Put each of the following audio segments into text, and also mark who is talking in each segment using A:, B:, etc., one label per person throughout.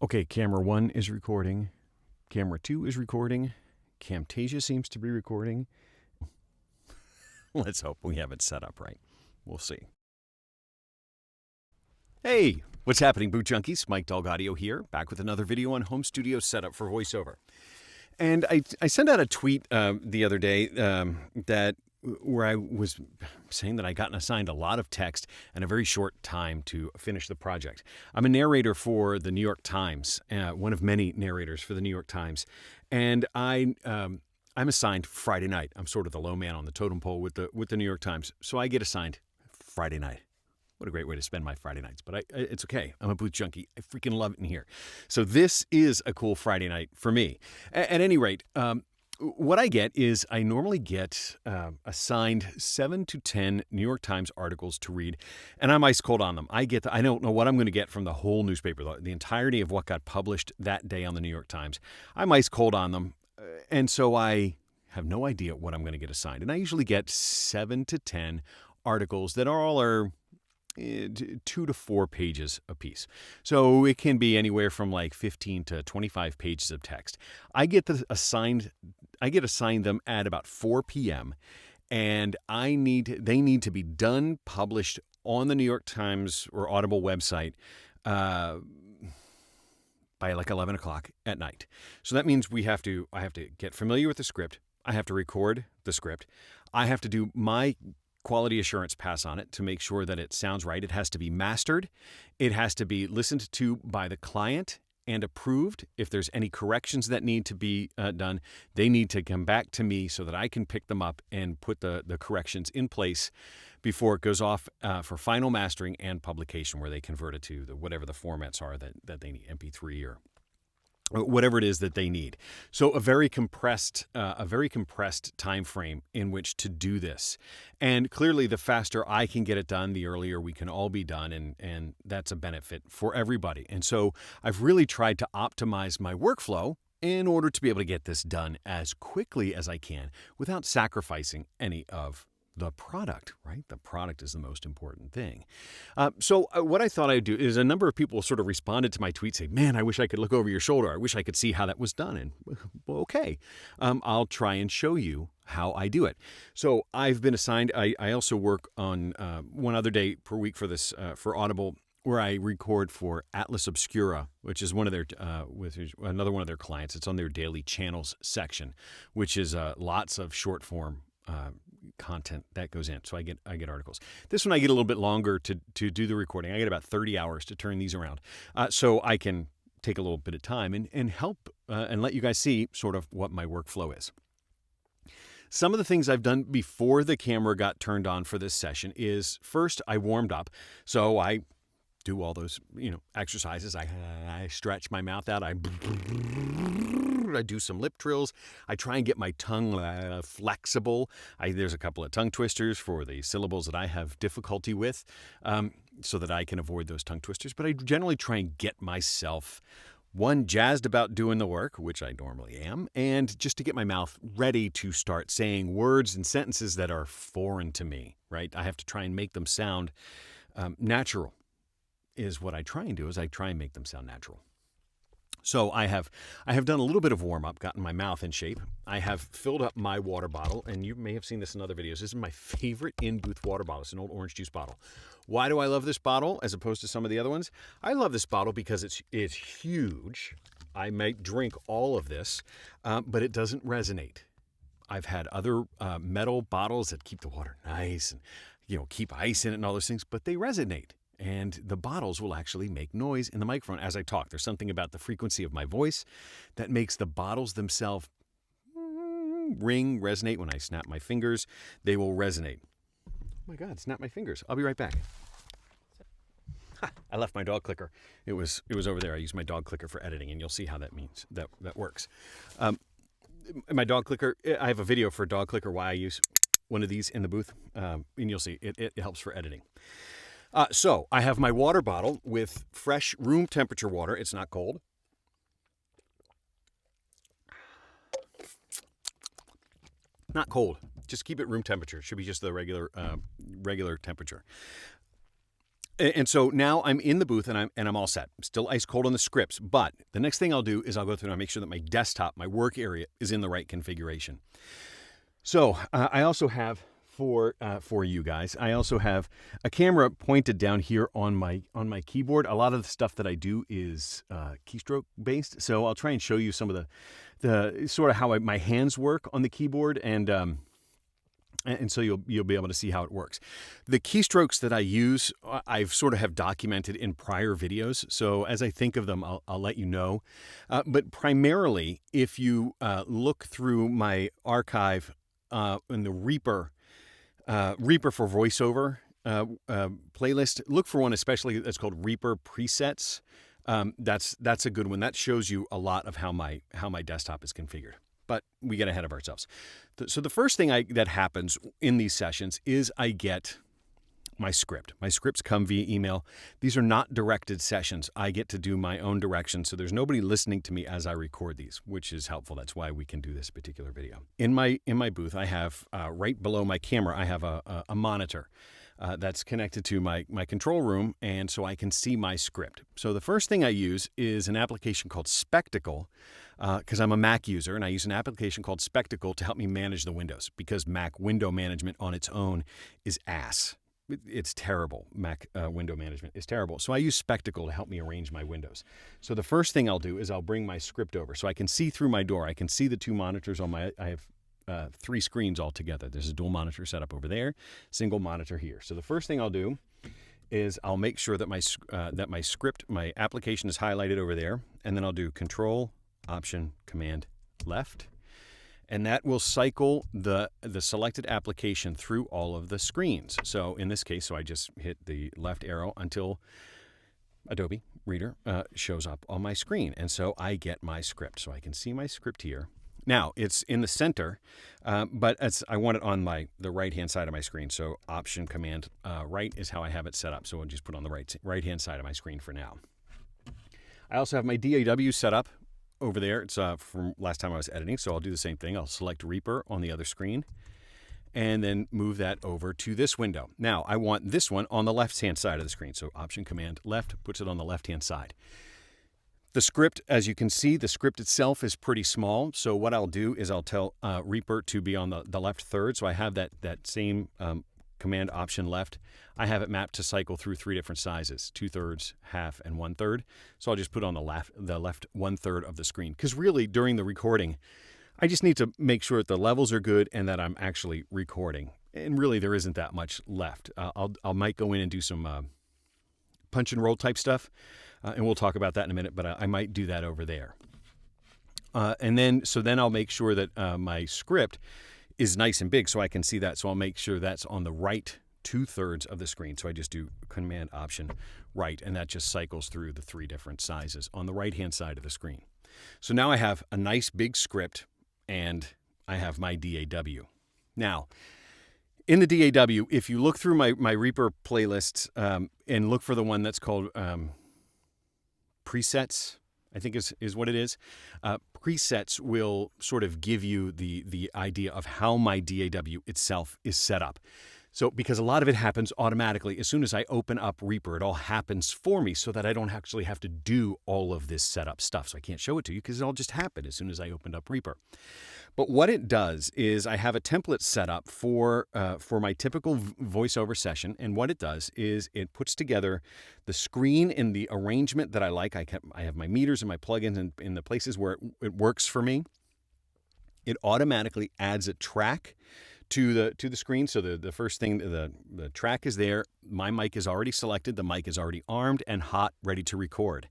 A: Okay, camera 1 is recording. Camera 2 is recording. Camtasia seems to be recording. Let's hope we have it set up right. We'll see. Hey, what's happening, Boot Junkies? Mike Delgadio here, back with another video on home studio setup for voiceover. And I sent out a tweet the other day where I was saying that I gotten assigned a lot of text and a very short time to finish the project. I'm a narrator for the New York Times, one of many narrators for the New York Times, and I'm assigned Friday night. I'm sort of the low man on the totem pole with the New York Times, so I get assigned Friday night. What a great way to spend my Friday nights, but it's okay. I'm a booth junkie. I freaking love it in here. So this is a cool Friday night for me. At any rate, what I get is I normally get assigned 7 to 10 New York Times articles to read, and I'm ice cold on them. I don't know what I'm going to get from the whole newspaper, the entirety of what got published that day on the New York Times. I'm ice cold on them, and so I have no idea what I'm going to get assigned. And I usually get 7 to 10 articles that are 2 to 4 pages a piece. So it can be anywhere from like 15 to 25 pages of text. I get assigned them at about 4 p.m. and they need to be done, published on the New York Times or Audible website by like 11 o'clock at night. So that means I have to get familiar with the script. I have to record the script. I have to do my quality assurance pass on it to make sure that it sounds right. It has to be mastered. It has to be listened to by the client and approved. If there's any corrections that need to be done, they need to come back to me so that I can pick them up and put the corrections in place before it goes off for final mastering and publication, where they convert it to whatever the formats are that they need, MP3 or whatever it is that they need. So a very compressed time frame in which to do this. And clearly the faster I can get it done, the earlier we can all be done, and that's a benefit for everybody. And so I've really tried to optimize my workflow in order to be able to get this done as quickly as I can without sacrificing any of the product, right? The product is the most important thing. So what I thought I'd do is a number of people sort of responded to my tweet saying, man, I wish I could look over your shoulder. I wish I could see how that was done. And well, okay, I'll try and show you how I do it. So I've been assigned, I also work on one other day per week for this, for Audible, where I record for Atlas Obscura, which is another one of their clients. It's on their daily channels section, which is lots of short form content that goes in. So I get articles. This one I get a little bit longer to do the recording. I get about 30 hours to turn these around. So I can take a little bit of time and help and let you guys see sort of what my workflow is. Some of the things I've done before the camera got turned on for this session is, first I warmed up. So I do all those, exercises. I stretch my mouth out. I do some lip trills. I try and get my tongue flexible. There's a couple of tongue twisters for the syllables that I have difficulty with, so that I can avoid those tongue twisters. But I generally try and get myself, one, jazzed about doing the work, which I normally am, and just to get my mouth ready to start saying words and sentences that are foreign to me, right? I have to try and make them sound natural. Is what I try and do, is I try and make them sound natural. So I have done a little bit of warm up, gotten my mouth in shape. I have filled up my water bottle, and you may have seen this in other videos. This is my favorite in-booth water bottle. It's an old orange juice bottle. Why do I love this bottle as opposed to some of the other ones? I love this bottle because it's huge. I might drink all of this, but it doesn't resonate. I've had other metal bottles that keep the water nice and keep ice in it and all those things, but they resonate. And the bottles will actually make noise in the microphone as I talk. There's something about the frequency of my voice that makes the bottles themselves resonate. When I snap my fingers, they will resonate. Oh my God, snap my fingers. I'll be right back. I left my dog clicker. It was over there. I use my dog clicker for editing, and you'll see how that works. My dog clicker, I have a video for dog clicker, why I use one of these in the booth, and you'll see it helps for editing. So I have my water bottle with fresh room temperature water. It's not cold. Not cold. Just keep it room temperature. It should be just the regular temperature. And so now I'm in the booth and I'm all set. I'm still ice cold on the scripts, but the next thing I'll do is I'll go through and I'll make sure that my desktop, my work area, is in the right configuration. So I also have for you guys, I also have a camera pointed down here on my keyboard. A lot of the stuff that I do is keystroke based, so I'll try and show you some of the sort of how my hands work on the keyboard, and so you'll be able to see how it works. The keystrokes that I use, I've sort of have documented in prior videos. So as I think of them, I'll let you know. But primarily, if you look through my archive in the Reaper for voiceover playlist, look for one especially that's called Reaper presets. That's a good one. That shows you a lot of how my desktop is configured. But we get ahead of ourselves. So the first thing that happens in these sessions is I get my script. My scripts come via email. These are not directed sessions. I get to do my own direction, so there's nobody listening to me as I record these, which is helpful. That's why we can do this particular video. In my booth, I have right below my camera, I have a monitor. That's connected to my control room, and so I can see my script. So the first thing I use is an application called Spectacle, because I'm a Mac user, and I use an application called Spectacle to help me manage the windows, because Mac window management on its own is ass. It's terrible. Mac window management is terrible. So I use Spectacle to help me arrange my windows. So the first thing I'll do is I'll bring my script over so I can see through my door. I can see the two monitors on I have 3 screens all together. There's a dual monitor setup over there, single monitor here. So the first thing I'll do is I'll make sure that my script, my application is highlighted over there, and then I'll do Control, Option, Command, Left, and that will cycle the selected application through all of the screens. So in this case, I just hit the left arrow until Adobe Reader shows up on my screen, and so I get my script. So I can see my script here. Now, it's in the center, but I want it on the right-hand side of my screen. So Option, Command, Right is how I have it set up. So I'll just put it on the right-hand side of my screen for now. I also have my DAW set up over there. It's from last time I was editing, so I'll do the same thing. I'll select Reaper on the other screen and then move that over to this window. Now, I want this one on the left-hand side of the screen. So Option, Command, Left puts it on the left-hand side. The script, as you can see, the script itself is pretty small. So what I'll do is I'll tell Reaper to be on the left third. So I have that same Command, Option, Left. I have it mapped to cycle through 3 different sizes: 2/3, half, and 1/3. So I'll just put on the left 1/3 of the screen. Because really, during the recording, I just need to make sure that the levels are good and that I'm actually recording. And really, there isn't that much left. I might go in and do some punch and roll type stuff. And we'll talk about that in a minute, but I might do that over there. And then I'll make sure that my script is nice and big so I can see that. So I'll make sure that's on the right 2/3 of the screen. So I just do Command, Option, Right, and that just cycles through the 3 different sizes on the right-hand side of the screen. So now I have a nice big script, and I have my DAW. Now, in the DAW, if you look through my Reaper playlists and look for the one that's called presets, I think is what it is. Presets will sort of give you the idea of how my DAW itself is set up. So because a lot of it happens automatically. As soon as I open up Reaper, it all happens for me so that I don't actually have to do all of this setup stuff. So I can't show it to you because it all just happened as soon as I opened up Reaper. But what it does is I have a template set up for my typical voiceover session. And what it does is it puts together the screen in the arrangement that I like. I have my meters and my plugins in the places where it works for me. It automatically adds a track to the screen. So the first thing, the track is there. My mic is already selected. The mic is already armed and hot, ready to record.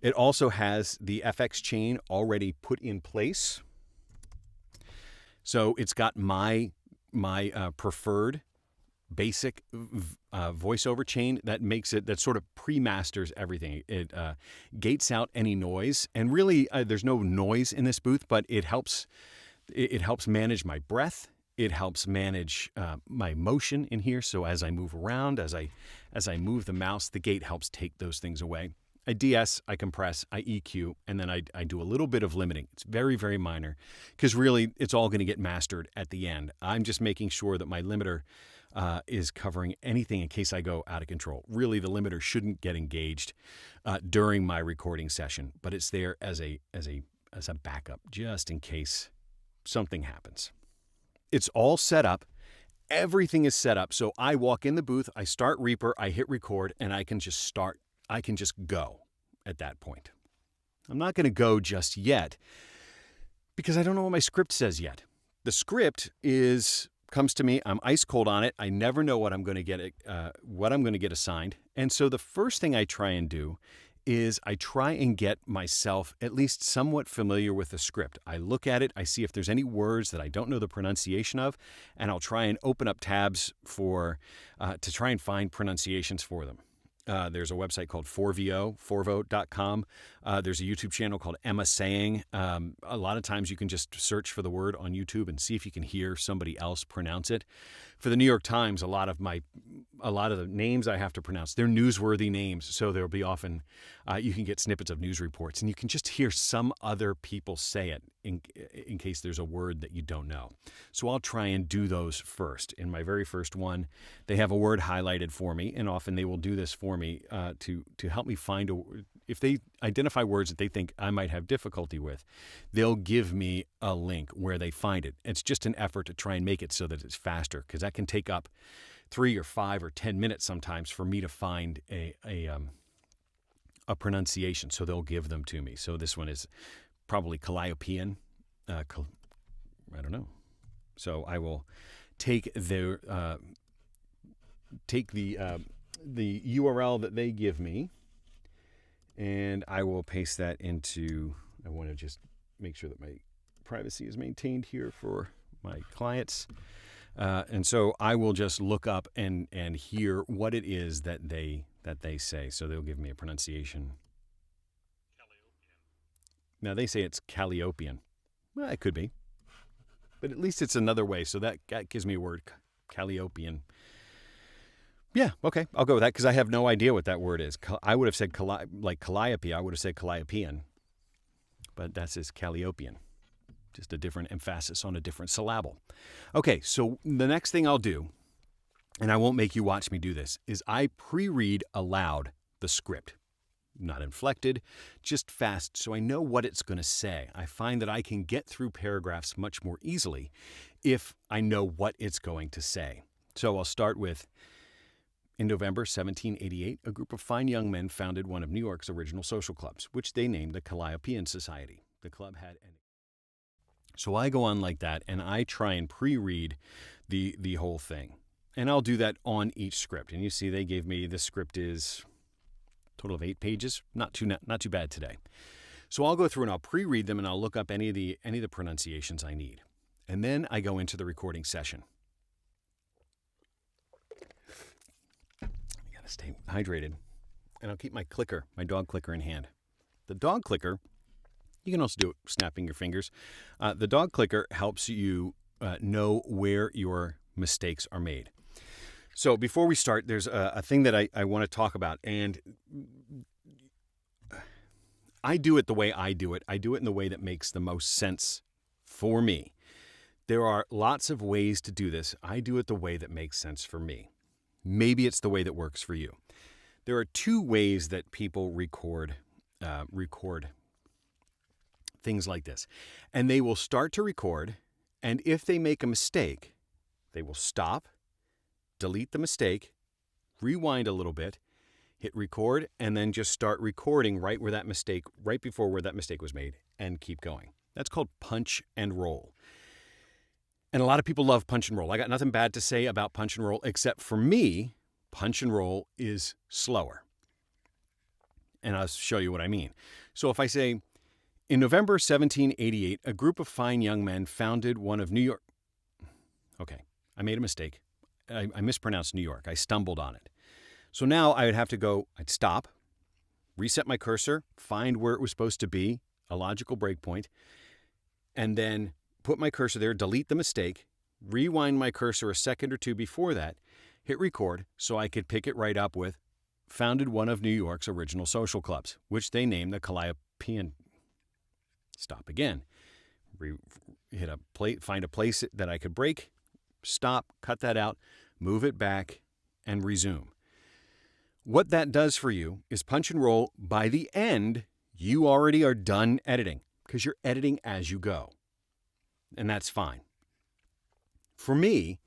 A: It also has the FX chain already put in place. So it's got my preferred basic voiceover chain that sort of pre-masters everything. It gates out any noise, and really there's no noise in this booth, but it helps manage my breath. It helps manage my motion in here. So as I move around, as I move the mouse, the gate helps take those things away. I DS, I compress, I EQ, and then I do a little bit of limiting. It's very, very minor because really it's all going to get mastered at the end. I'm just making sure that my limiter is covering anything in case I go out of control. Really, the limiter shouldn't get engaged during my recording session, but it's there as a backup just in case something happens. It's all set up. Everything is set up. So I walk in the booth, I start Reaper, I hit record, and I can just go at that point. I'm not going to go just yet because I don't know what my script says yet. The script comes to me. I'm ice cold on it. I never know what I'm going to get assigned. And so the first thing I try and do is I try and get myself at least somewhat familiar with the script. I look at it, I see if there's any words that I don't know the pronunciation of, and I'll try and open up tabs to try and find pronunciations for them. There's a website called forvo.com. There's a YouTube channel called Emma Saying. A lot of times you can just search for the word on YouTube and see if you can hear somebody else pronounce it. For the New York Times, a lot of the names I have to pronounce, they're newsworthy names. So there'll be often, you can get snippets of news reports and you can just hear some other people say it in case there's a word that you don't know. So I'll try and do those first. In my very first one, they have a word highlighted for me, and often they will do this for me to help me find if they identify words that they think I might have difficulty with, they'll give me a link where they find it. It's just an effort to try and make it so that it's faster, because that can take up 3 or 5 or 10 minutes sometimes for me to find a pronunciation. So they'll give them to me. So this one is probably Calliopean. I don't know. So I will take the URL that they give me, and I will paste that into. I want to just make sure that my privacy is maintained here for my clients, and so I will just look up and hear what it is that they say. So they'll give me a pronunciation. Now they say it's Calliopean. Well, it could be, but at least it's another way. So that gives me a word, Calliopean. Yeah, okay, I'll go with that because I have no idea what that word is. I would have said Calliope. I would have said Calliopean, but that says Calliopean. Just a different emphasis on a different syllable. Okay, so the next thing I'll do, and I won't make you watch me do this, is I pre-read aloud the script. Not inflected, just fast, so I know what it's going to say. I find that I can get through paragraphs much more easily if I know what it's going to say. So I'll start with, in November 1788, a group of fine young men founded one of New York's original social clubs, which they named the Calliopean Society. The club had So I go on like that, and I try and pre-read the whole thing. And I'll do that on each script. And you see they gave me, the script is total of 8 pages. Not too bad today. So I'll go through and I'll pre-read them, and I'll look up any of the pronunciations I need. And then I go into the recording session. I gotta stay hydrated. And I'll keep my dog clicker in hand. The dog clicker, you can also do it snapping your fingers. The dog clicker helps you know where your mistakes are made. So before we start, there's a thing that I want to talk about, and I do it the way I do it. I do it in the way that makes the most sense for me. There are lots of ways to do this. I do it the way that makes sense for me. Maybe it's the way that works for you. There are 2 ways that people record things like this. And they will start to record, and if they make a mistake, they will stop, delete the mistake, rewind a little bit, hit record, and then just start recording right before where that mistake was made, and keep going. That's called punch and roll. And a lot of people love punch and roll. I got nothing bad to say about punch and roll, except for me, punch and roll is slower. And I'll show you what I mean. So if I say, in November 1788, a group of fine young men founded one of New York. Okay, I made a mistake. I mispronounced New York. I stumbled on it. So now I would have to go, I'd stop, reset my cursor, find where it was supposed to be, a logical breakpoint, and then put my cursor there, delete the mistake, rewind my cursor a second or 2 before that, hit record so I could pick it right up with founded one of New York's original social clubs, which they named the Calliopean. Stop again. Find a place that I could break, stop, cut that out, move it back, and resume. What that does for you is punch and roll. By the end, you already are done editing because you're editing as you go. And that's fine. For me,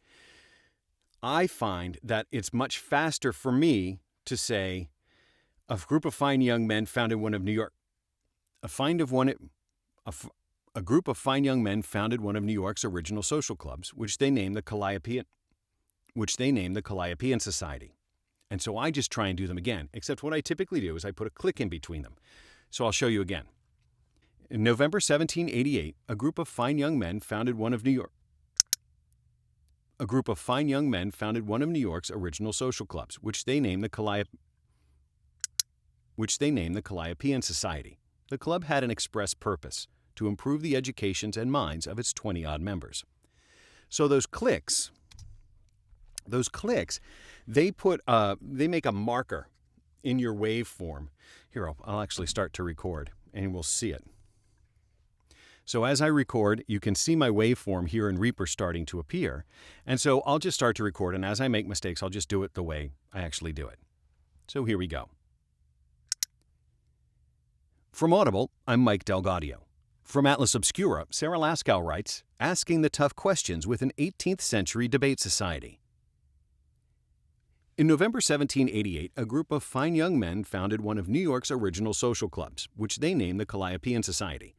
A: I find that it's much faster for me to say, a group of fine young men founded one of New York. A group of fine young men founded one of New York's original social clubs, which they named the Calliopean Society. And so I just try and do them again, except what I typically do is I put a click in between them. So I'll show you again. In November 1788, a group of fine young men founded one of New York's original social clubs, which they named the Calliopean Society. The club had an express purpose: to improve the educations and minds of its 20-odd members. So those clicks, they make a marker in your waveform. Here, I'll actually start to record, and we'll see it. So as I record, you can see my waveform here in Reaper starting to appear. And so I'll just start to record, and as I make mistakes, I'll just do it the way I actually do it. So here we go. From Audible, I'm Mike Delgadio. From Atlas Obscura, Sarah Laskow writes, Asking the Tough Questions with an 18th Century Debate Society. In November 1788, a group of fine young men founded one of New York's original social clubs, which they named the Calliopean Society.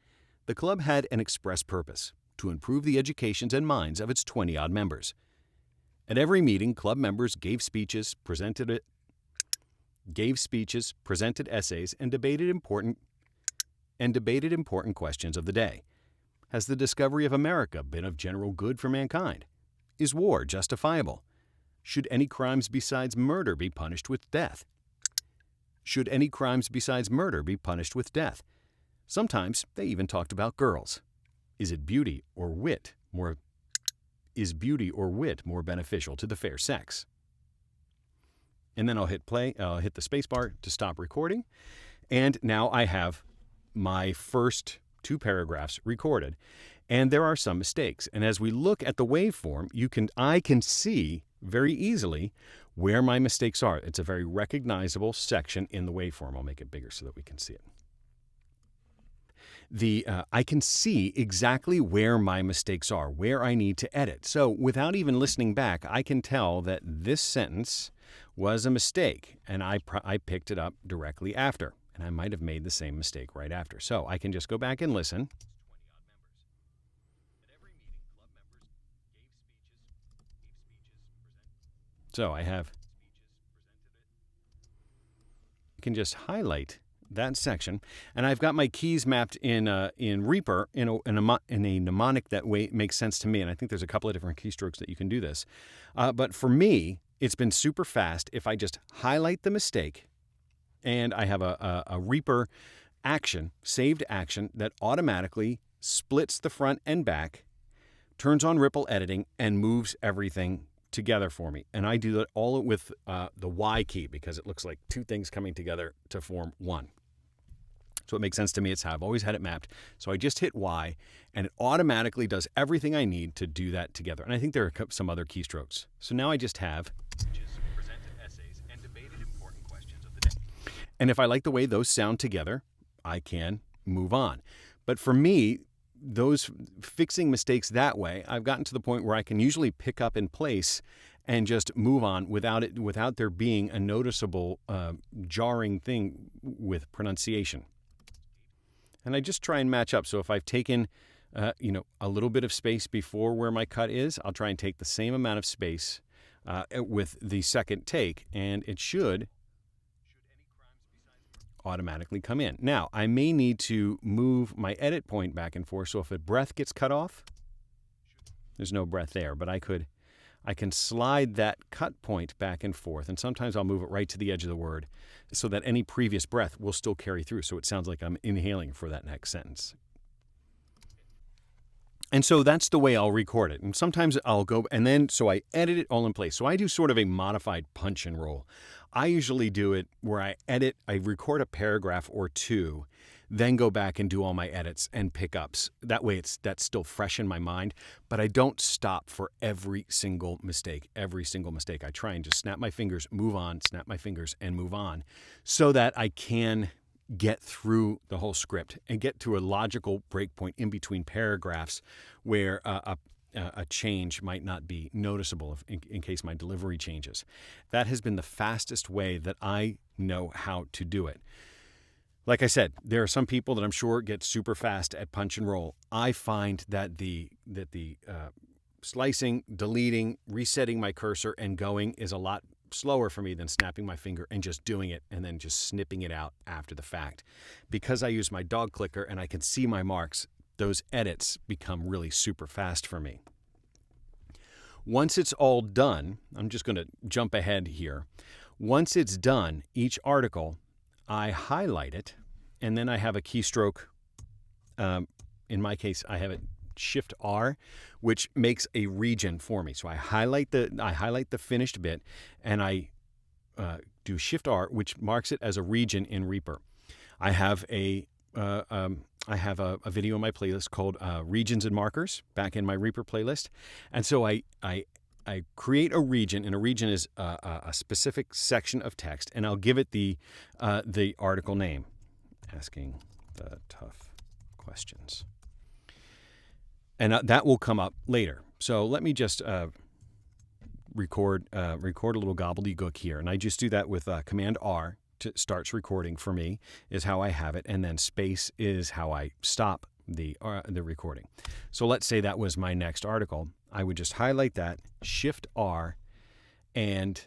A: The club had an express purpose: to improve the educations and minds of its 20-odd members. At every meeting, club members gave speeches, presented essays, and debated important questions of the day. Has the discovery of America been of general good for mankind? Is war justifiable? Should any crimes besides murder be punished with death? Sometimes they even talked about girls. Is beauty or wit more beneficial to the fair sex? And then I'll hit play, hit the space bar to stop recording. And now I have my first 2 paragraphs recorded. And there are some mistakes. And as we look at the waveform, I can see very easily where my mistakes are. It's a very recognizable section in the waveform. I'll make it bigger so that we can see it. I can see exactly where my mistakes are, where I need to edit. So without even listening back, I can tell that this sentence was a mistake, and I picked it up directly after. And I might have made the same mistake right after. So I can just go back and listen. So I can just highlight that section, and I've got my keys mapped in Reaper in a mnemonic that way makes sense to me. And I think there's a couple of different keystrokes that you can do this. But for me, it's been super fast if I just highlight the mistake, and I have a Reaper action, saved action, that automatically splits the front and back, turns on ripple editing, and moves everything together for me. And I do that all with the Y key because it looks like 2 things coming together to form one. So it makes sense to me. It's how I've always had it mapped. So I just hit Y, and it automatically does everything I need to do that together. And I think there are some other keystrokes. So now I just have presented essays and debated important questions of the day. And if I like the way those sound together, I can move on. But for me, those fixing mistakes that way, I've gotten to the point where I can usually pick up in place and just move on without there being a noticeable jarring thing with pronunciation. And I just try and match up. So if I've taken a little bit of space before where my cut is, I'll try and take the same amount of space with the second take, and it should automatically come in. Now, I may need to move my edit point back and forth, so if a breath gets cut off, there's no breath there, but I can slide that cut point back and forth, and sometimes I'll move it right to the edge of the word so that any previous breath will still carry through, so it sounds like I'm inhaling for that next sentence. And so that's the way I'll record it. And sometimes I'll go, and then so I edit it all in place. So I do sort of a modified punch and roll. I usually do it where I record a paragraph or 2, then go back and do all my edits and pickups. That way that's still fresh in my mind, but I don't stop for every single mistake. I try and just snap my fingers, move on, snap my fingers and move on, so that I can get through the whole script and get to a logical breakpoint in between paragraphs where a change might not be noticeable in case my delivery changes. That has been the fastest way that I know how to do it. Like I said, there are some people that I'm sure get super fast at punch and roll. I find that the slicing, deleting, resetting my cursor, and going is a lot slower for me than snapping my finger and just doing it and then just snipping it out after the fact. Because I use my dog clicker and I can see my marks, those edits become really super fast for me. Once it's all done, I'm just going to jump ahead here. Once it's done, each article, I highlight it, and then I have a keystroke. In my case, I have it Shift R, which makes a region for me. So I highlight the finished bit, and I do Shift R, which marks it as a region in Reaper. I have a video in my playlist called Regions and Markers back in my Reaper playlist, and so I create a region, and a region is a specific section of text, and I'll give it the article name, Asking the Tough Questions. And that will come up later. So let me just record a little gobbledygook here, and I just do that with Command R to starts recording for me is how I have it, and then space is how I stop the recording. So let's say that was my next article. I would just highlight that, Shift R, and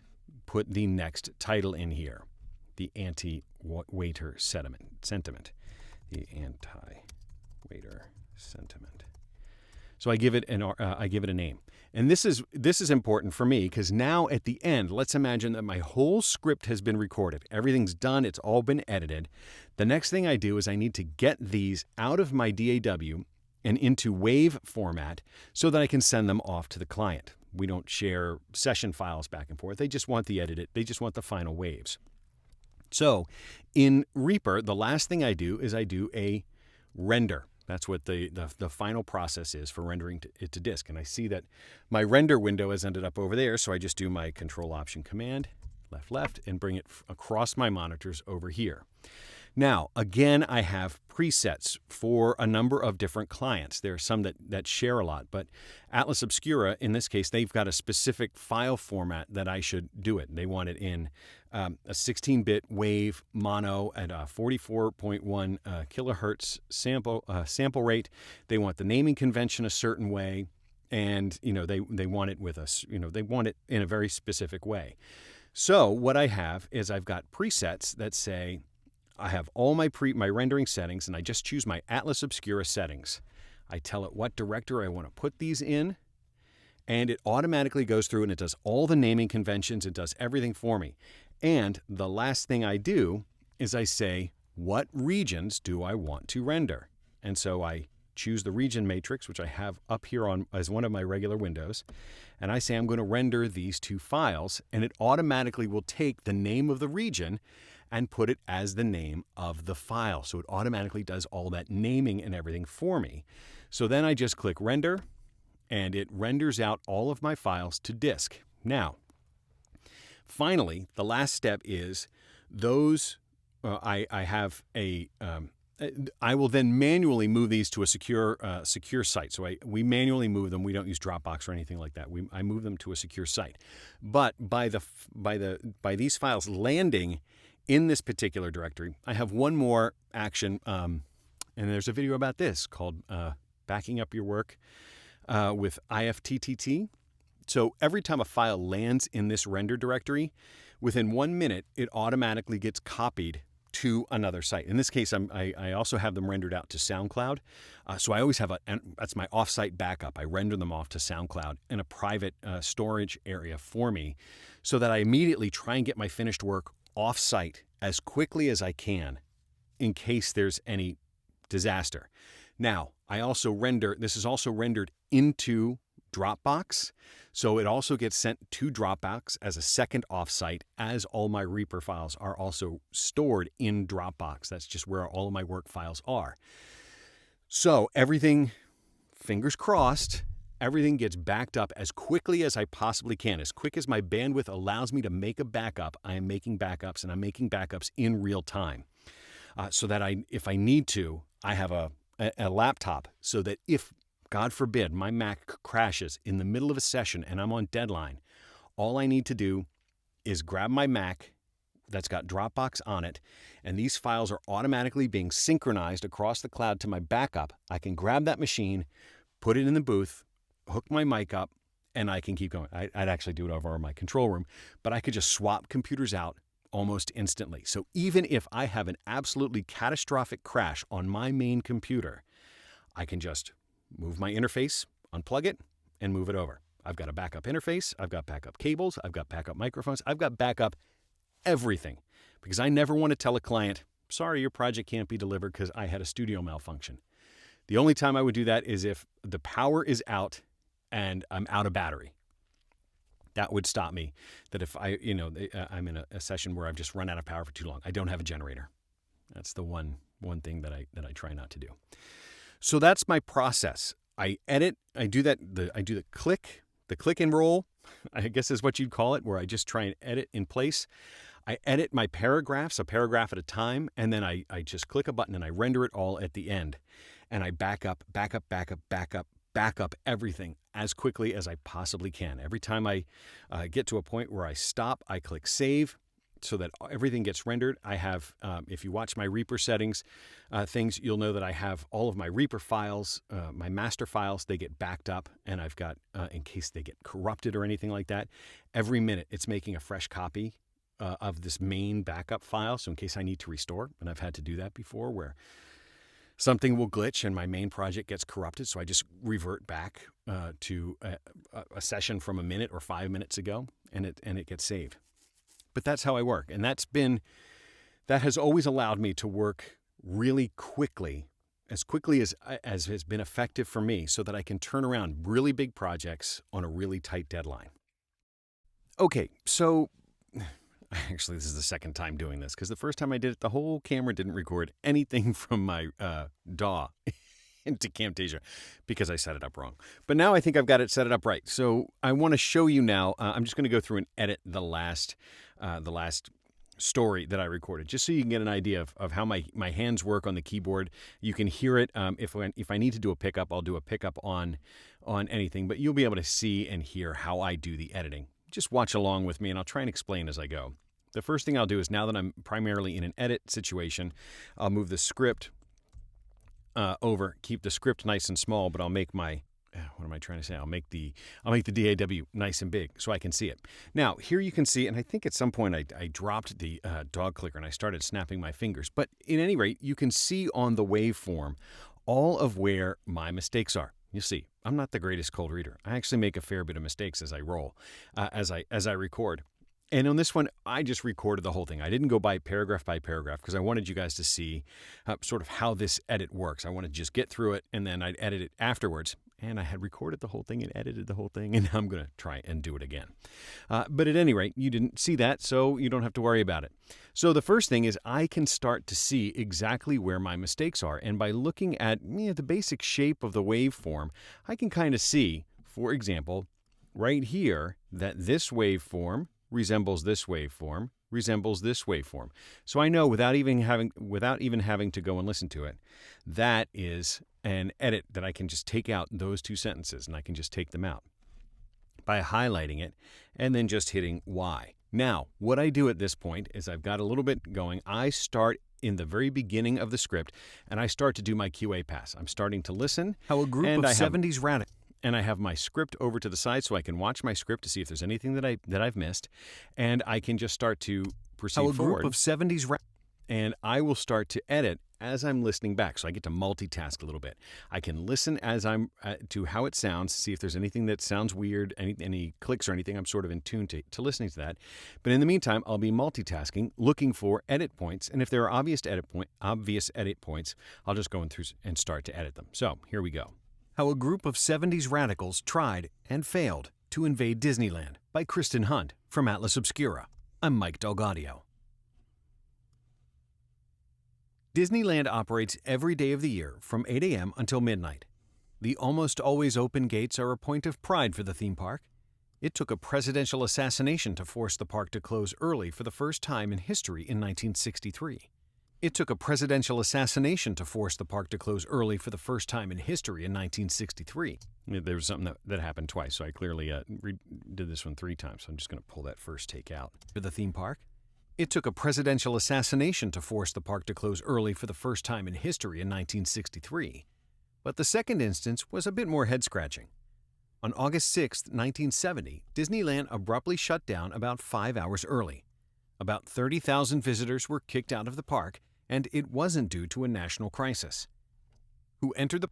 A: put the next title in here, the anti-waiter sentiment, the anti-waiter sentiment. So I give it a name. And this is important for me because now at the end, let's imagine that my whole script has been recorded. Everything's done. It's all been edited. The next thing I do is I need to get these out of my DAW and into WAV format so that I can send them off to the client. We don't share session files back and forth. They just want the edited. They just want the final waves. So in Reaper, the last thing I do is I do a render. That's what the final process is for rendering it to disk. And I see that my render window has ended up over there, so I just do my Control-Option-Command, left, and bring it across my monitors over here. Now, again, I have presets for a number of different clients. There are some that share a lot, but Atlas Obscura, in this case, they've got a specific file format that I should do it. They want it in a 16-bit wave mono at a 44.1 kilohertz sample rate. They want the naming convention a certain way, and they want it with us. They want it in a very specific way. So what I have is I've got presets that say I have all my rendering settings, and I just choose my Atlas Obscura settings. I tell it what director I want to put these in, and it automatically goes through and it does all the naming conventions. It does everything for me. And the last thing I do is I say, what regions do I want to render? And so I choose the region matrix, which I have up here as one of my regular windows, and I say I'm going to render these two files, and it automatically will take the name of the region and put it as the name of the file. So it automatically does all that naming and everything for me. So then I just click render, and it renders out all of my files to disk. Now, finally, the last step is those, I will then manually move these to a secure site. So we manually move them. We don't use Dropbox or anything like that. I move them to a secure site. But by these files landing in this particular directory, I have one more action, and there's a video about this called Backing Up Your Work with IFTTT. So every time a file lands in this render directory, within 1 minute, it automatically gets copied to another site. In this case, I also have them rendered out to SoundCloud. So I always have that's my offsite backup. I render them off to SoundCloud in a private storage area for me so that I immediately try and get my finished work off-site as quickly as I can in case there's any disaster. Now, this is also rendered into Dropbox. So it also gets sent to Dropbox as a second offsite, as all my Reaper files are also stored in Dropbox. That's just where all of my work files are. So everything, fingers crossed, everything gets backed up as quickly as I possibly can. As quick as my bandwidth allows me to make a backup, I am making backups, and I'm making backups in real time. So that if I need to, I have a laptop so that if, God forbid, my Mac crashes in the middle of a session and I'm on deadline, all I need to do is grab my Mac that's got Dropbox on it, and these files are automatically being synchronized across the cloud to my backup. I can grab that machine, put it in the booth, hook my mic up, and I can keep going. I'd actually do it over in my control room, but I could just swap computers out almost instantly. So even if I have an absolutely catastrophic crash on my main computer, I can just move my interface, unplug it, and move it over. I've got a backup interface, I've got backup cables, I've got backup microphones, I've got backup everything, because I never want to tell a client, sorry, your project can't be delivered because I had a studio malfunction. The only time I would do that is if the power is out and I'm out of battery. That would stop me. That if I'm in a session where I've just run out of power for too long. I don't have a generator. That's the one thing that I try not to do. So that's my process. I edit. I do the click and roll, I guess is what you'd call it, where I just try and edit in place. I edit my paragraphs, a paragraph at a time, and then I just click a button and I render it all at the end. And I back up everything as quickly as I possibly can. Every time I get to a point where I stop, I click save so that everything gets rendered. I have, if you watch my Reaper settings things, you'll know that I have all of my Reaper files, my master files, they get backed up, and I've got, in case they get corrupted or anything like that, every minute it's making a fresh copy of this main backup file. So in case I need to restore, and I've had to do that before where something will glitch and my main project gets corrupted. So I just revert back to a session from a minute or 5 minutes ago, and it gets saved. But that's how I work. And that has always allowed me to work really quickly, as quickly as has been effective for me, so that I can turn around really big projects on a really tight deadline. Okay, so actually, this is the second time doing this, because the first time I did it, the whole camera didn't record anything from my DAW into Camtasia because I set it up wrong. But now I think I've got it set it up right. So I want to show you now. I'm just going to go through and edit the last story that I recorded, just so you can get an idea of how my hands work on the keyboard. You can hear it. If I need to do a pickup, I'll do a pickup on anything, but you'll be able to see and hear how I do the editing. Just watch along with me, and I'll try and explain as I go. The first thing I'll do is, now that I'm primarily in an edit situation, I'll move the script over, keep the script nice and small, but I'll make my, what am I trying to say? I'll make the DAW nice and big so I can see it. Now, here you can see, and I think at some point I dropped the dog clicker and I started snapping my fingers. But at any rate, you can see on the waveform all of where my mistakes are. You see, I'm not the greatest cold reader. I actually make a fair bit of mistakes as I roll, as I record. And on this one, I just recorded the whole thing. I didn't go by paragraph because I wanted you guys to see sort of how this edit works. I wanted to just get through it, and then I'd edit it afterwards. And I had recorded the whole thing and edited the whole thing, and now I'm going to try and do it again. But at any rate, you didn't see that, so you don't have to worry about it. So the first thing is, I can start to see exactly where my mistakes are. And by looking at the basic shape of the waveform, I can kind of see, for example, right here, that this waveform resembles this waveform, resembles this waveform. So I know without even having to go and listen to it, that is an edit that I can just take out those two sentences, and I can just take them out by highlighting it and then just hitting Y. Now, what I do at this point is, I've got a little bit going. I start in the very beginning of the script, and I start to do my QA pass. I'm starting to listen.
B: How a group of 70s radical.
A: And I have my script over to the side so I can watch my script to see if there's anything that I've missed, and I can just start to proceed forward.
B: How a group of 70s
A: and I will start to edit as I'm listening back, so I get to multitask a little bit. I can listen as I'm to how it sounds, see if there's anything that sounds weird, any clicks or anything. I'm sort of in tune to listening to that. But in the meantime, I'll be multitasking, looking for edit points, and if there are obvious edit points, I'll just go in through and start to edit them. So here we go.
B: How a Group of 70s Radicals Tried and Failed to Invade Disneyland by Kristen Hunt from Atlas Obscura. I'm Mike Delgadio. Disneyland operates every day of the year from 8 a.m. until midnight. The almost always open gates are a point of pride for the theme park. It took a presidential assassination to force the park to close early for the first time in history in 1963. It took a presidential assassination to force the park to close early for the first time in history in 1963.
A: There was something that happened twice, so I clearly did this one 3 times. So I'm just going to pull that first take out.
B: For the theme park, it took a presidential assassination to force the park to close early for the first time in history in 1963. But the second instance was a bit more head-scratching. On August 6, 1970, Disneyland abruptly shut down about 5 hours early. About 30,000 visitors were kicked out of the park, and it wasn't due to a national crisis. Who entered the...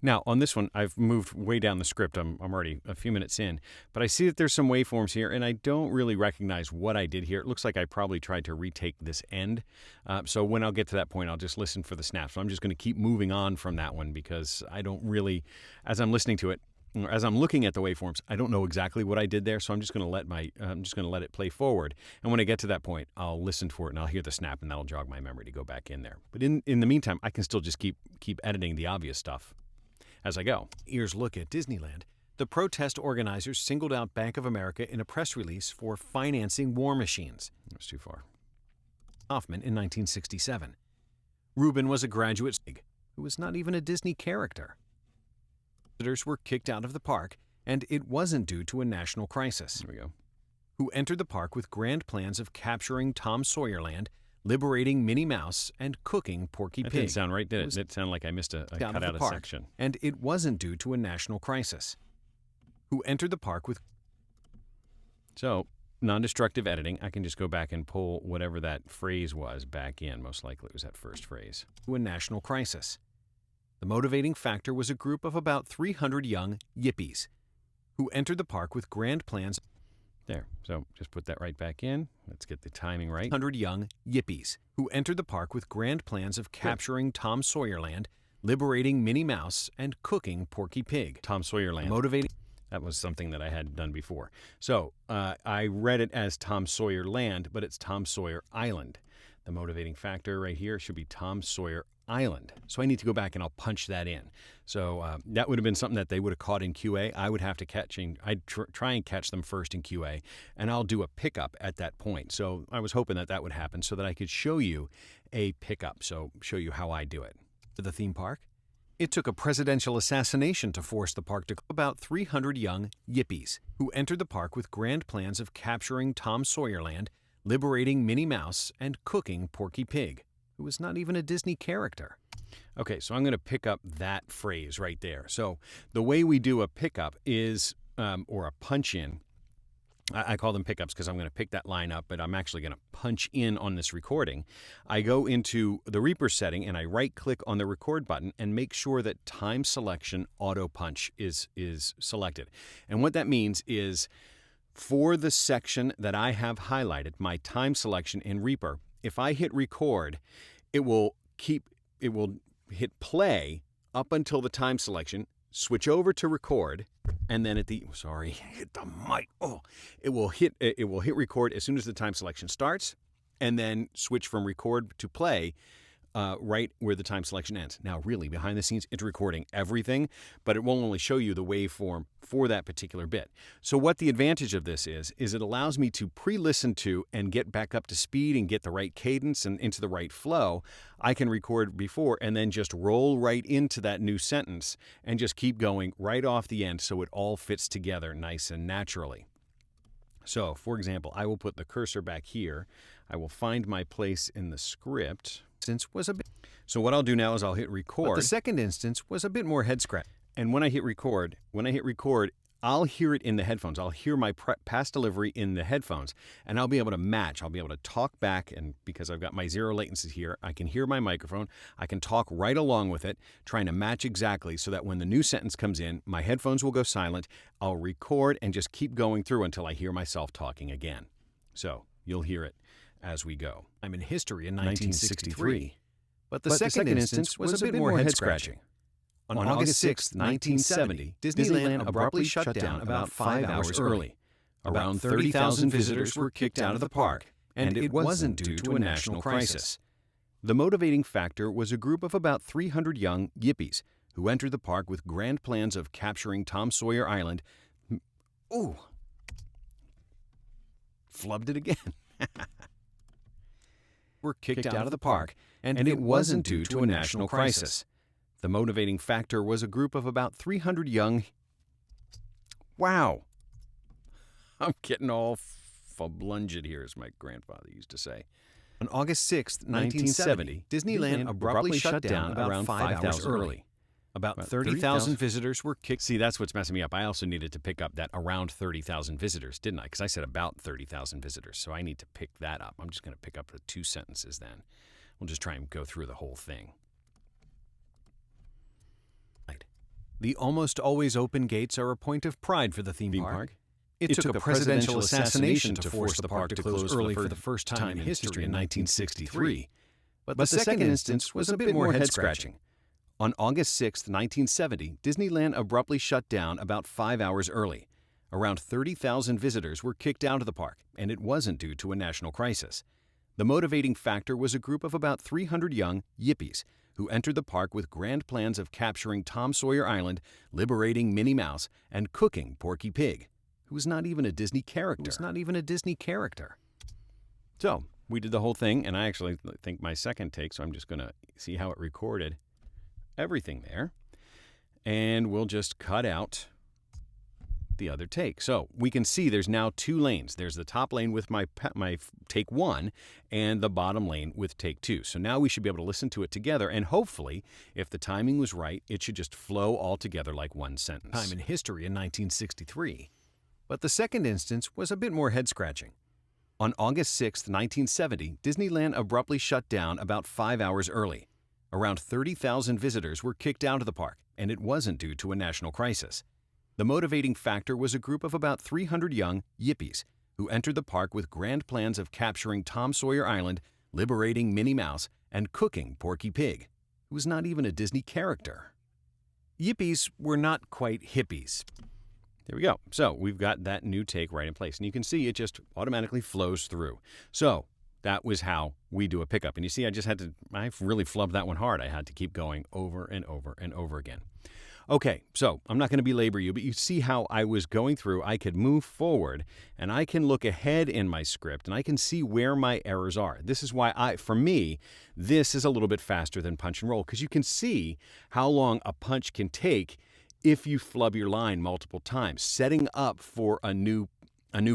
A: Now, on this one, I've moved way down the script. I'm already a few minutes in, but I see that there's some waveforms here, and I don't really recognize what I did here. It looks like I probably tried to retake this end. So when I'll get to that point, I'll just listen for the snaps. So I'm just going to keep moving on from that one because I don't really, as I'm listening to it, as I'm looking at the waveforms, I don't know exactly what I did there, so I'm just going to let it play forward. And when I get to that point, I'll listen for it and I'll hear the snap, and that'll jog my memory to go back in there. But in the meantime, I can still just keep editing the obvious stuff as I go.
B: Ears look at Disneyland. The protest organizers singled out Bank of America in a press release for financing war machines.
A: That was too far.
B: Hoffman in 1967. Rubin was a graduate who was not even a Disney character. Visitors were kicked out of the park, and it wasn't due to a national crisis.
A: There we go.
B: Who entered the park with grand plans of capturing Tom Sawyer Land, liberating Minnie Mouse, and cooking Porky Pig.
A: That didn't sound right, did it? It sounded like I missed cut out a section.
B: And it wasn't due to a national crisis. Who entered the park with...
A: So, non-destructive editing, I can just go back and pull whatever that phrase was back in. Most likely it was that first phrase.
B: To a national crisis. The motivating factor was a group of about 300 young yippies who entered the park with grand plans.
A: There. So just put that right back in. Let's get the timing right.
B: 100 young yippies who entered the park with grand plans of capturing Tom Sawyer Land, liberating Minnie Mouse, and cooking Porky Pig.
A: Tom Sawyer Land.
B: Motivating.
A: That was something that I had done before. So I read it as Tom Sawyer Land, but it's Tom Sawyer Island. The motivating factor right here should be Tom Sawyer Island. So I need to go back and I'll punch that in. So that would have been something that they would have caught in QA. I would have to I'd try and catch them first in QA, and I'll do a pickup at that point. So I was hoping that would happen so that I could show you a pickup, so show you how I do it.
B: For the theme park, it took a presidential assassination to force the park to about 300 young yippies who entered the park with grand plans of capturing Tom Sawyer Land, liberating Minnie Mouse, and cooking Porky Pig, who was not even a Disney character.
A: Okay, so I'm going to pick up that phrase right there. So the way we do a pickup is, or a punch in, I call them pickups because I'm going to pick that line up, but I'm actually going to punch in on this recording. I go into the Reaper setting and I right-click on the record button and make sure that time selection auto punch is selected. And what that means is for the section that I have highlighted, my time selection in Reaper, if I hit record, it will hit play up until the time selection, switch over to record, and then hit the mic. It will hit record as soon as the time selection starts, and then switch from record to play right where the time selection ends. Now, really, behind the scenes, it's recording everything, but it won't only show you the waveform for that particular bit. So what the advantage of this is it allows me to pre-listen to and get back up to speed and get the right cadence and into the right flow. I can record before and then just roll right into that new sentence and just keep going right off the end so it all fits together nice and naturally. So, for example, I will put the cursor back here. I will find my place in the script. So what I'll do now is I'll hit record.
B: But the second instance was a bit more head-scratching.
A: And when I hit record, I'll hear it in the headphones. I'll hear my past delivery in the headphones, and I'll be able to match. I'll be able to talk back, and because I've got my zero latency here, I can hear my microphone. I can talk right along with it, trying to match exactly so that when the new sentence comes in, my headphones will go silent. I'll record and just keep going through until I hear myself talking again. So you'll hear it as we go.
B: I'm in history in 1963. But the second instance was a bit more head-scratching. On August 6, 1970, Disneyland abruptly shut down about 5 hours early. Around 30,000 visitors were kicked out of the park, and it wasn't due to a national crisis.
A: The motivating factor was a group of about 300 young yippies who entered the park with grand plans of capturing Tom Sawyer Island. Ooh! Flubbed it again. Were kicked out of the park, and it wasn't due to a national crisis. The motivating factor was a group of about 300 young... Wow! I'm getting all fablunged here, as my grandfather used to say.
B: On August 6, 1970, Disneyland abruptly shut down around 5 hours early. About 30,000 visitors were kicked.
A: See, that's what's messing me up. I also needed to pick up that around 30,000 visitors, didn't I? Because I said about 30,000 visitors, so I need to pick that up. I'm just going to pick up the 2 sentences then. We'll just try and go through the whole thing.
B: The almost always open gates are a point of pride for the theme park. It took a presidential assassination to force the park to close early for the first time in history in 1963. But the second instance was a bit more head-scratching.
A: On August 6, 1970, Disneyland abruptly shut down about 5 hours early. Around 30,000 visitors were kicked out of the park, and it wasn't due to a national crisis. The motivating factor was a group of about 300 young yippies who entered the park with grand plans of capturing Tom Sawyer Island, liberating Minnie Mouse, and cooking Porky Pig, who was not even a Disney character. So, we did the whole thing, and I actually think my second take, so I'm just going to see how it recorded everything there. And we'll just cut out the other take. So we can see there's now 2 lanes. There's the top lane with my take 1 and the bottom lane with take 2. So now we should be able to listen to it together, and hopefully, if the timing was right, it should just flow all together like one sentence.
B: Time in history in 1963. But the second instance was a bit more head-scratching.
A: On August 6, 1970, Disneyland abruptly shut down about 5 hours early. Around 30,000 visitors were kicked out of the park, and it wasn't due to a national crisis. The motivating factor was a group of about 300 young yippies who entered the park with grand plans of capturing Tom Sawyer Island, liberating Minnie Mouse, and cooking Porky Pig, who was not even a Disney character.
B: Yippies were not quite hippies.
A: There we go. So we've got that new take right in place. And you can see it just automatically flows through. So that was how we do a pickup. And you see, I really flubbed that one hard. I had to keep going over and over and over again. Okay, so I'm not going to belabor you, but you see how I was going through. I could move forward, and I can look ahead in my script, and I can see where my errors are. This is why for me, this is a little bit faster than punch and roll, because you can see how long a punch can take if you flub your line multiple times. Setting up for a new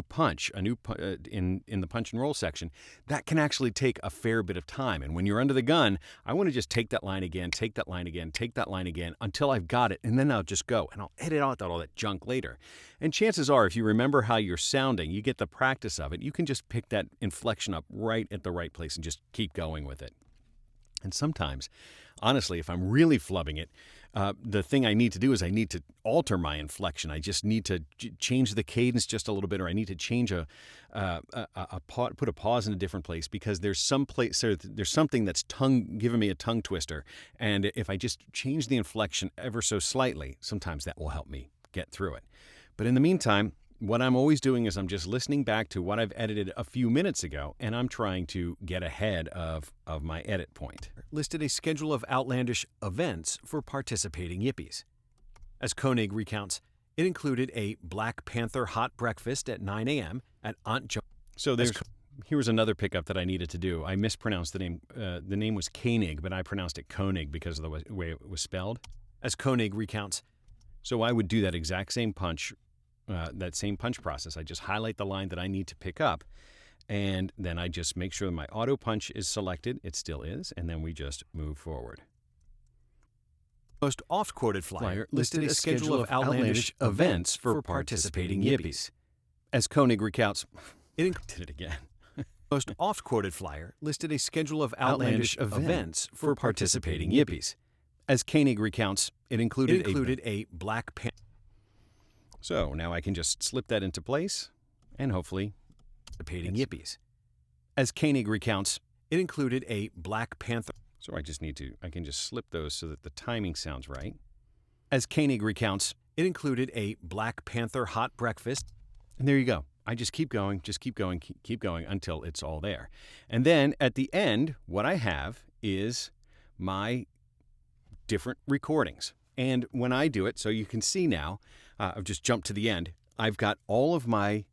A: punch, in the punch and roll section, that can actually take a fair bit of time. And when you're under the gun, I want to just take that line again, take that line again, take that line again until I've got it, and then I'll just go, and I'll edit out all that junk later. And chances are, if you remember how you're sounding, you get the practice of it, you can just pick that inflection up right at the right place and just keep going with it. And sometimes, honestly, if I'm really flubbing it, the thing I need to do is I need to alter my inflection. I just need to change the cadence just a little bit, or I need to change put a pause in a different place, because there's something that's giving me a tongue twister. And if I just change the inflection ever so slightly, sometimes that will help me get through it. But in the meantime, what I'm always doing is I'm just listening back to what I've edited a few minutes ago, and I'm trying to get ahead of my edit point.
B: Listed a schedule of outlandish events for participating yippies. As Koenig recounts, it included a Black Panther hot breakfast at 9 a.m. at Aunt Jo.
A: So here was another pickup that I needed to do. I mispronounced the name. The name was Koenig, but I pronounced it Koenig because of the way it was spelled.
B: As Koenig recounts,
A: so I would do that exact same punch. That same punch process. I just highlight the line that I need to pick up, and then I just make sure that my auto punch is selected. It still is, and then we just move forward.
B: Most oft-quoted flyer listed a schedule of outlandish events for participating yippies.
A: As Koenig recounts, did it again.
B: Most oft-quoted flyer listed a schedule of outlandish events for participating yippies.
A: As Koenig recounts, it included
B: a Black Panther.
A: So now I can just slip that into place, and hopefully
B: participating yippies.
A: As Koenig recounts,
B: it included a Black Panther.
A: So I can just slip those so that the timing sounds right.
B: As Koenig recounts, it included a Black Panther hot breakfast. And there you go. I just keep going until it's all there. And then at the end, what I have is my different recordings. And when I do it, so you can see now, I've just jumped to the end. I've got all of my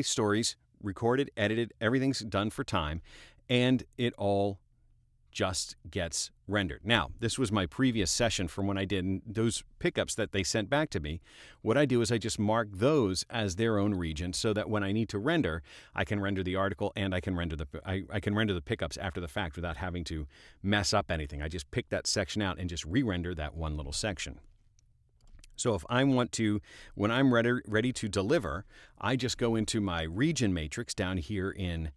B: stories recorded, edited, everything's done for time, and it all just gets rendered. Now, this was my previous session from when I did those pickups that they sent back to me. What I do is I just mark those as their own region so that when I need to render, I can render the article and I can render the pickups after the fact without having to mess up anything. I just pick that section out and just re-render that one little section. So if I want to, when I'm ready to deliver, I just go into my region matrix down here in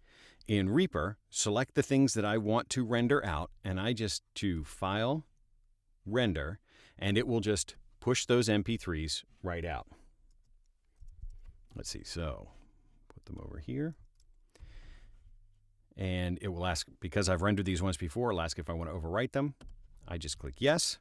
B: Reaper, select the things that I want to render out, and I just to File, Render, and it will just push those MP3s right out. Let's see, so put them over here. And it will ask, because I've rendered these once before, it'll ask if I want to overwrite them. I just click yes.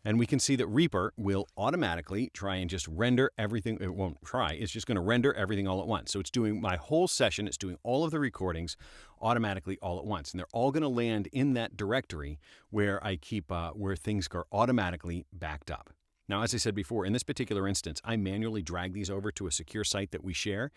B: And we can see that Reaper will automatically try and just render everything. It won't try. It's just going to render everything all at once. So it's doing my whole session. It's doing all of the recordings automatically all at once. And they're all going to land in that directory where I keep, where things are automatically backed up. Now, as I said before, in this particular instance, I manually drag these over to a secure site that we share,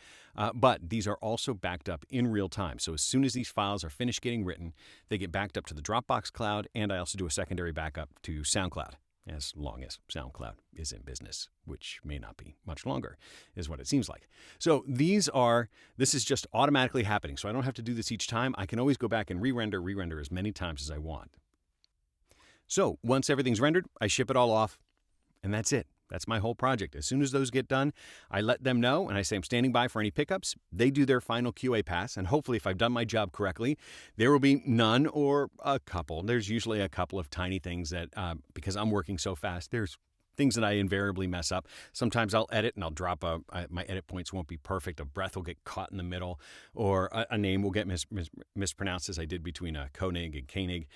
B: but these are also backed up in real time. So as soon as these files are finished getting written, they get backed up to the Dropbox cloud, and I also do a secondary backup to SoundCloud. As long as SoundCloud is in business, which may not be much longer, is what it seems like. So this is just automatically happening. So I don't have to do this each time. I can always go back and re-render as many times as I want. So once everything's rendered, I ship it all off, and that's it. That's my whole project. As soon as those get done, I let them know, and I say I'm standing by for any pickups. They do their final QA pass, and hopefully if I've done my job correctly, there will be none or a couple. There's usually a couple of tiny things that, because I'm working so fast, there's things that I invariably mess up. Sometimes I'll edit and I'll drop my edit points won't be perfect. A breath will get caught in the middle, or a name will get mispronounced, as I did between Koenig and Koenig.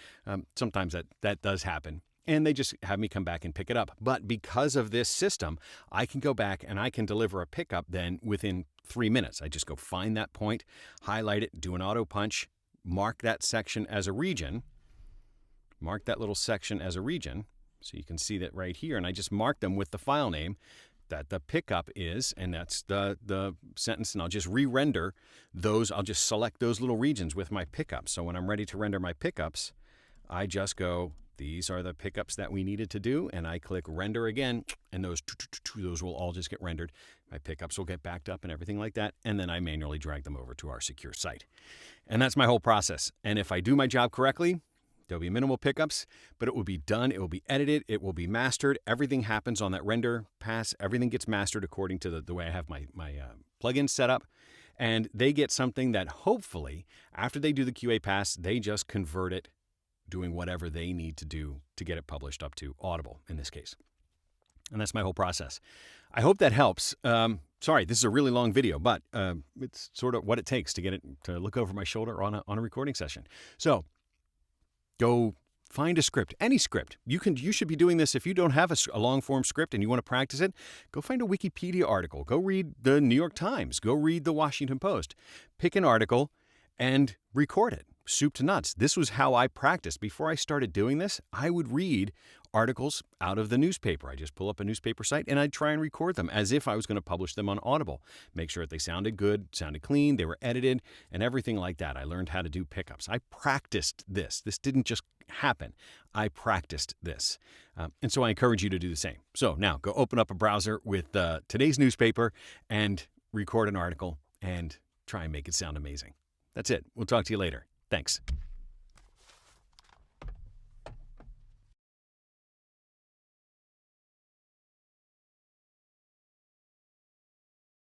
B: Sometimes that does happen. And they just have me come back and pick it up. But because of this system, I can go back and I can deliver a pickup then within 3 minutes. I just go find that point, highlight it, do an auto punch, mark that section as a region, mark that little section as a region. So you can see that right here. And I just mark them with the file name that the pickup is, and that's the sentence. And I'll just re-render those. I'll just select those little regions with my pickups. So when I'm ready to render my pickups, I just go, these are the pickups that we needed to do, and I click render again, and those will all just get rendered. My pickups will get backed up and everything like that, and then I manually drag them over to our secure site. And that's my whole process. And if I do my job correctly, there'll be minimal pickups, but it will be done, it will be edited, it will be mastered. Everything happens on that render pass. Everything gets mastered according to the way I have my plugin set up. And they get something that hopefully, after they do the QA pass, they just convert it, doing whatever they need to do to get it published up to Audible in this case. And that's my whole process. I hope that helps. Sorry, this is a really long video, but it's sort of what it takes to get it to look over my shoulder on a recording session. So go find a script, any script. You should be doing this if you don't have a long form script and you want to practice it. Go find a Wikipedia article. Go read the New York Times. Go read the Washington Post. Pick an article and record it. Soup to nuts. This was how I practiced. Before I started doing this, I would read articles out of the newspaper. I just pull up a newspaper site and I'd try and record them as if I was going to publish them on Audible. Make sure that they sounded good, sounded clean, they were edited, and everything like that. I learned how to do pickups. I practiced this. This didn't just happen. I practiced this. And so I encourage you to do the same. So now go open up a browser with today's newspaper and record an article and try and make it sound amazing. That's it. We'll talk to you later. Thanks.